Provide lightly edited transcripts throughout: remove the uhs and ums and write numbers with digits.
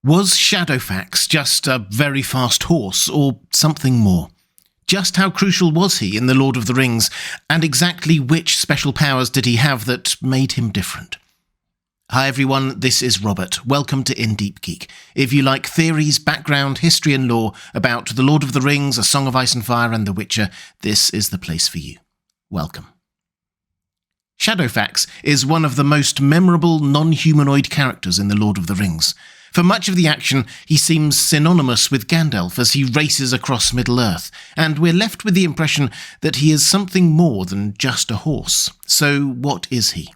Was Shadowfax just a very fast horse, or something more? Just how crucial was he in The Lord of the Rings, and exactly which special powers did he have that made him different? Hi everyone, this is Robert. Welcome to Deep Geek. If you like theories, background, history and lore about The Lord of the Rings, A Song of Ice and Fire and The Witcher, this is the place for you. Welcome. Shadowfax is one of the most memorable non-humanoid characters in The Lord of the Rings. For much of the action, he seems synonymous with Gandalf as he races across Middle-earth, and we're left with the impression that he is something more than just a horse. So what is he?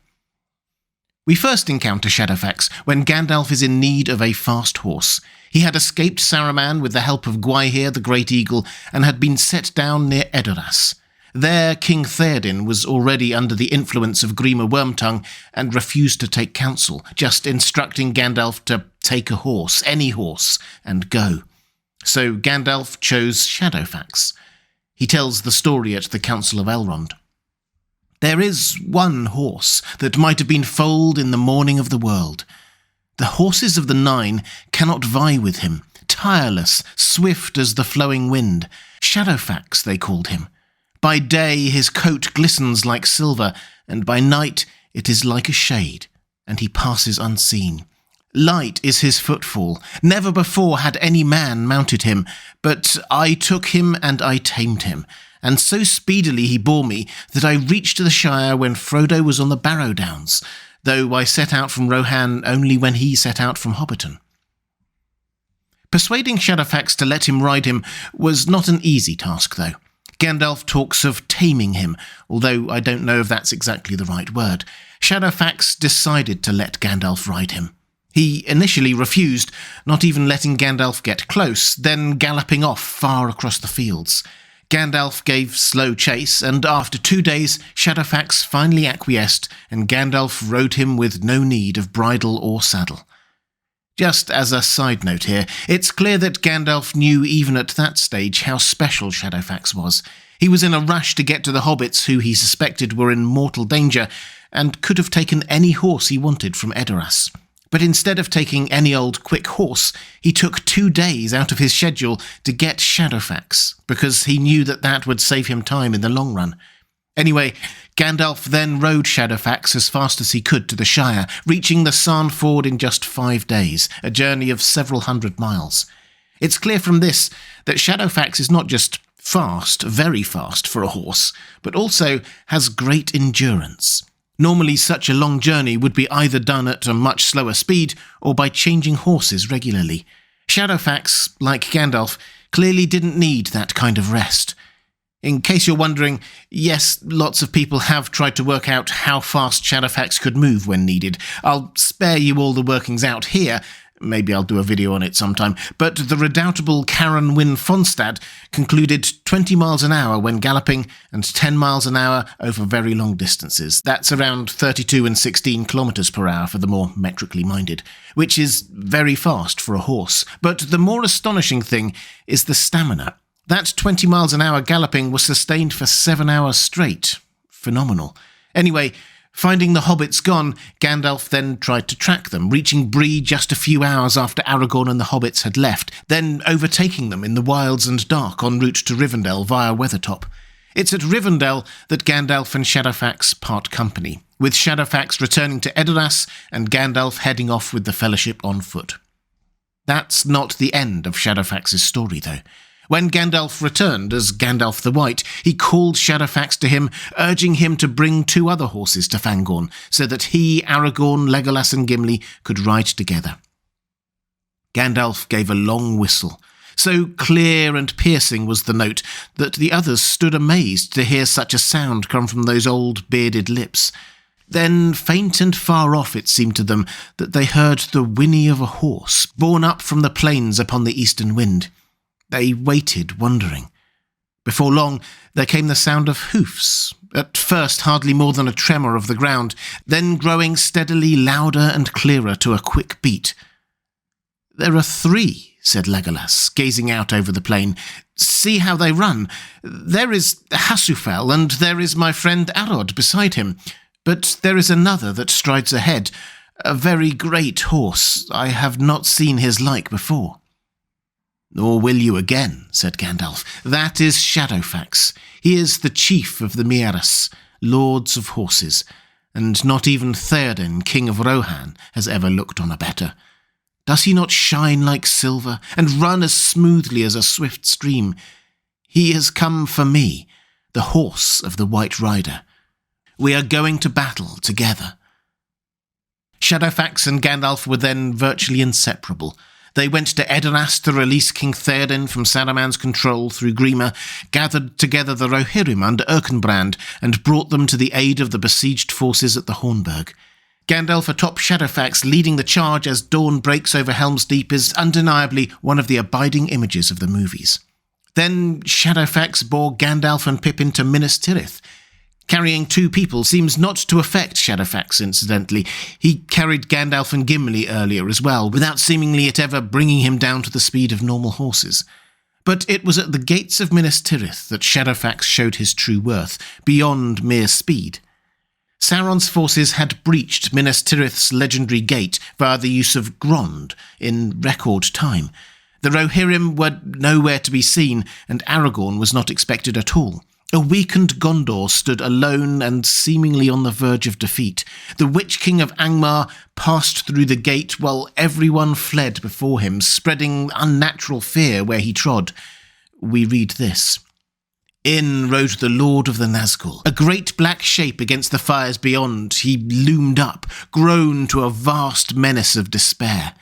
We first encounter Shadowfax when Gandalf is in need of a fast horse. He had escaped Saruman with the help of Gwaihir the Great Eagle and had been set down near Edoras. There, King Theoden was already under the influence of Grima Wormtongue and refused to take counsel, just instructing Gandalf to take a horse, any horse, and go. So Gandalf chose Shadowfax. He tells the story at the Council of Elrond. There is one horse that might have been foaled in the morning of the world. The horses of the Nine cannot vie with him, tireless, swift as the flowing wind. Shadowfax, they called him. By day his coat glistens like silver, and by night it is like a shade, and he passes unseen. Light is his footfall. Never before had any man mounted him, but I took him and I tamed him, and so speedily he bore me that I reached the Shire when Frodo was on the Barrow Downs, though I set out from Rohan only when he set out from Hobbiton. Persuading Shadowfax to let him ride him was not an easy task, though. Gandalf talks of taming him, although I don't know if that's exactly the right word. Shadowfax decided to let Gandalf ride him. He initially refused, not even letting Gandalf get close, then galloping off far across the fields. Gandalf gave slow chase, and after 2 days, Shadowfax finally acquiesced, and Gandalf rode him with no need of bridle or saddle. Just as a side note here, it's clear that Gandalf knew even at that stage how special Shadowfax was. He was in a rush to get to the hobbits who he suspected were in mortal danger, and could have taken any horse he wanted from Edoras. But instead of taking any old quick horse, he took 2 days out of his schedule to get Shadowfax, because he knew that that would save him time in the long run. Anyway, Gandalf then rode Shadowfax as fast as he could to the Shire, reaching the Sarn Ford in just 5 days, a journey of several hundred miles. It's clear from this that Shadowfax is not just fast, very fast for a horse, but also has great endurance. Normally such a long journey would be either done at a much slower speed or by changing horses regularly. Shadowfax, like Gandalf, clearly didn't need that kind of rest. In case you're wondering, yes, lots of people have tried to work out how fast Shadowfax could move when needed. I'll spare you all the workings out here. Maybe I'll do a video on it sometime. But the redoubtable Karen Wynne Fonstad concluded 20 miles an hour when galloping and 10 miles an hour over very long distances. That's around 32 and 16 kilometers per hour for the more metrically minded, which is very fast for a horse. But the more astonishing thing is the stamina. That 20 miles an hour galloping was sustained for 7 hours straight. Phenomenal. Anyway, finding the hobbits gone, Gandalf then tried to track them, reaching Bree just a few hours after Aragorn and the hobbits had left, then overtaking them in the wilds and dark en route to Rivendell via Weathertop. It's at Rivendell that Gandalf and Shadowfax part company, with Shadowfax returning to Edoras and Gandalf heading off with the Fellowship on foot. That's not the end of Shadowfax's story, though. When Gandalf returned as Gandalf the White, he called Shadowfax to him, urging him to bring 2 other horses to Fangorn, so that he, Aragorn, Legolas and Gimli could ride together. Gandalf gave a long whistle. So clear and piercing was the note that the others stood amazed to hear such a sound come from those old bearded lips. Then, faint and far off, it seemed to them that they heard the whinny of a horse, borne up from the plains upon the eastern wind. They waited, wondering. Before long, there came the sound of hoofs, at first hardly more than a tremor of the ground, then growing steadily louder and clearer to a quick beat. "There are 3, said Legolas, gazing out over the plain. "See how they run. There is Hasufel, and there is my friend Arod beside him. But there is another that strides ahead, A very great horse. I have not seen his like before." "Nor will you again," said Gandalf. "That is Shadowfax. He is the chief of the Mearas, lords of horses, and not even Theoden, king of Rohan, has ever looked on a better. Does he not shine like silver, and run as smoothly as a swift stream? He has come for me, the horse of the White Rider. We are going to battle together." Shadowfax and Gandalf were then virtually inseparable. They went to Edoras to release King Theoden from Saruman's control through Grima, gathered together the Rohirrim under Erkenbrand, and brought them to the aid of the besieged forces at the Hornburg. Gandalf atop Shadowfax leading the charge as dawn breaks over Helm's Deep is undeniably one of the abiding images of the movies. Then Shadowfax bore Gandalf and Pippin to Minas Tirith. Carrying two people seems not to affect Shadowfax, incidentally. He carried Gandalf and Gimli earlier as well, without seemingly it ever bringing him down to the speed of normal horses. But it was at the gates of Minas Tirith that Shadowfax showed his true worth, beyond mere speed. Sauron's forces had breached Minas Tirith's legendary gate via the use of Grond in record time. The Rohirrim were nowhere to be seen, and Aragorn was not expected at all. A weakened Gondor stood alone and seemingly on the verge of defeat. The Witch King of Angmar passed through the gate while everyone fled before him, spreading unnatural fear where he trod. We read this. "In rode the Lord of the Nazgul, a great black shape against the fires beyond. He loomed up, grown to a vast menace of despair.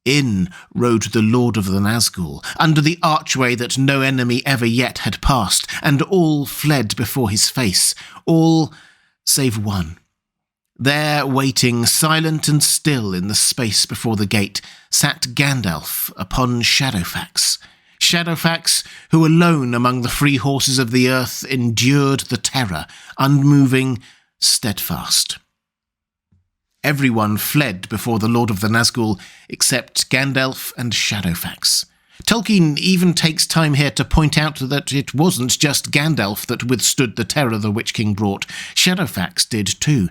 In rode the Lord of the Nazgul, under the archway that no enemy ever yet had passed, and all fled before his face, all save one. There, waiting, silent and still in the space before the gate, sat Gandalf upon Shadowfax. Shadowfax, who alone among the free horses of the earth endured the terror, unmoving, steadfast. Everyone fled before the Lord of the Nazgul, except Gandalf and Shadowfax. Tolkien even takes time here to point out that it wasn't just Gandalf that withstood the terror the Witch King brought. Shadowfax did too.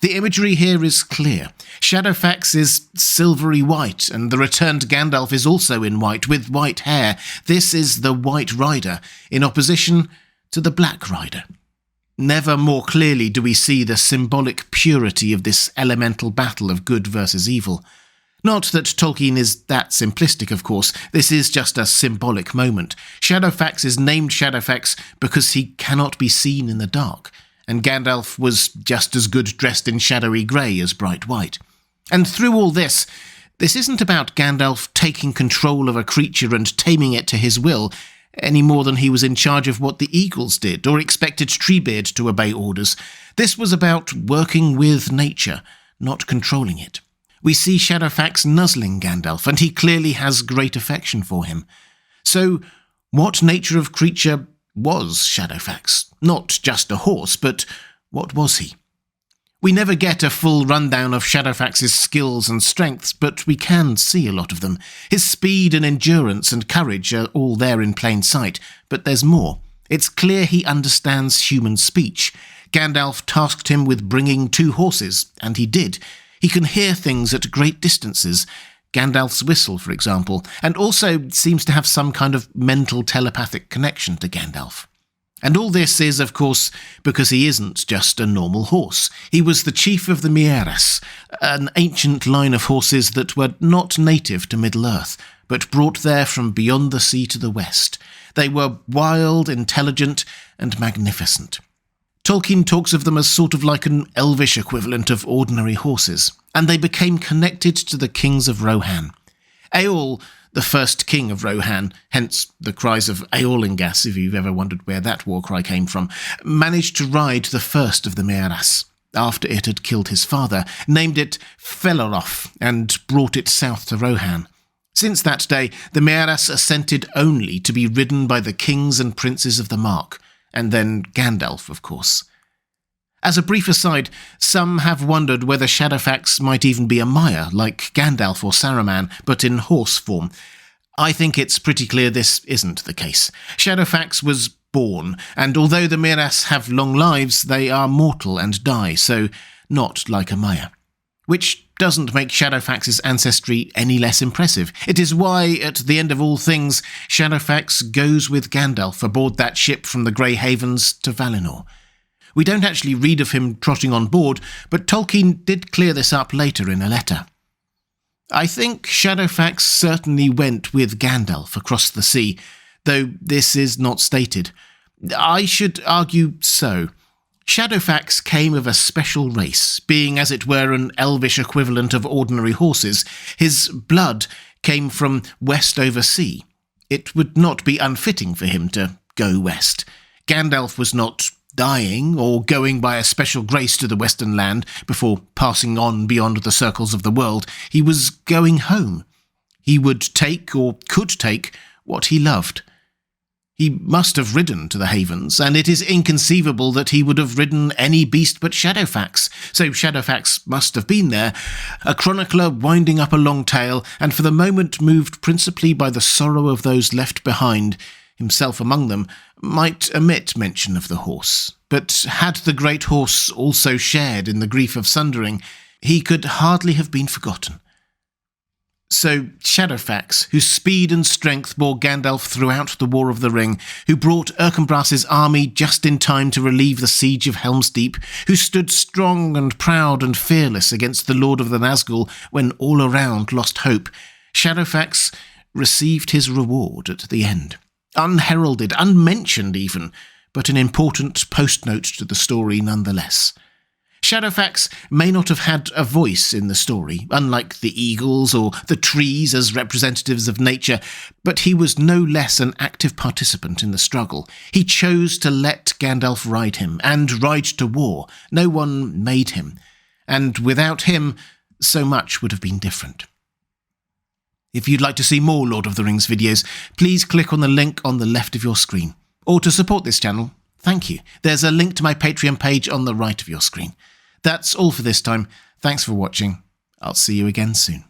The imagery here is clear. Shadowfax is silvery white, and the returned Gandalf is also in white, with white hair. This is the White Rider, in opposition to the Black Rider. Never more clearly do we see the symbolic purity of this elemental battle of good versus evil. Not that Tolkien is that simplistic, of course. This is just a symbolic moment. Shadowfax is named Shadowfax because he cannot be seen in the dark, and Gandalf was just as good dressed in shadowy grey as bright white. And through all this isn't about Gandalf taking control of a creature and taming it to his will, any more than he was in charge of what the Eagles did or expected Treebeard to obey orders. This was about working with nature, not controlling it. We see Shadowfax nuzzling Gandalf, and he clearly has great affection for him. So, what nature of creature was Shadowfax? Not just a horse, but what was he? We never get a full rundown of Shadowfax's skills and strengths, but we can see a lot of them. His speed and endurance and courage are all there in plain sight, but there's more. It's clear he understands human speech. Gandalf tasked him with bringing 2 horses, and he did. He can hear things at great distances, Gandalf's whistle, for example, and also seems to have some kind of mental telepathic connection to Gandalf. And all this is, of course, because he isn't just a normal horse. He was the chief of the Mearas, an ancient line of horses that were not native to Middle-earth, but brought there from beyond the sea to the west. They were wild, intelligent, and magnificent. Tolkien talks of them as sort of like an elvish equivalent of ordinary horses, and they became connected to the kings of Rohan. Eorl, the first king of Rohan, hence the cries of Eorlingas, if you've ever wondered where that war cry came from, managed to ride the first of the Mearas, after it had killed his father, named it Feloroth, and brought it south to Rohan. Since that day, the Mearas assented only to be ridden by the kings and princes of the Mark, and then Gandalf, of course. As a brief aside, some have wondered whether Shadowfax might even be a Maiar, like Gandalf or Saruman, but in horse form. I think it's pretty clear this isn't the case. Shadowfax was born, and although the Mearas have long lives, they are mortal and die, so not like a Maiar. Which doesn't make Shadowfax's ancestry any less impressive. It is why, at the end of all things, Shadowfax goes with Gandalf aboard that ship from the Grey Havens to Valinor. We don't actually read of him trotting on board, but Tolkien did clear this up later in a letter. I think Shadowfax certainly went with Gandalf across the sea, though this is not stated. I should argue so. Shadowfax came of a special race, being as it were an elvish equivalent of ordinary horses. His blood came from west over sea. It would not be unfitting for him to go west. Gandalf was not dying or going by a special grace to the Western Land before passing on beyond the circles of the world. He was going home. He would take, or could take, what he loved. He must have ridden to the Havens, and it is inconceivable that he would have ridden any beast but Shadowfax, so Shadowfax must have been there, a chronicler winding up a long tale, and for the moment moved principally by the sorrow of those left behind, himself among them, might omit mention of the horse. But had the great horse also shared in the grief of sundering, he could hardly have been forgotten. So Shadowfax, whose speed and strength bore Gandalf throughout the War of the Ring, who brought Erkenbras's army just in time to relieve the siege of Helm's Deep, who stood strong and proud and fearless against the Lord of the Nazgul when all around lost hope, Shadowfax received his reward at the end. Unheralded, unmentioned even, but an important postnote to the story nonetheless. Shadowfax may not have had a voice in the story, unlike the eagles or the trees as representatives of nature, but he was no less an active participant in the struggle. He chose to let Gandalf ride him, and ride to war. No one made him, and without him, so much would have been different. If you'd like to see more Lord of the Rings videos, please click on the link on the left of your screen. Or to support this channel, thank you. There's a link to my Patreon page on the right of your screen. That's all for this time. Thanks for watching. I'll see you again soon.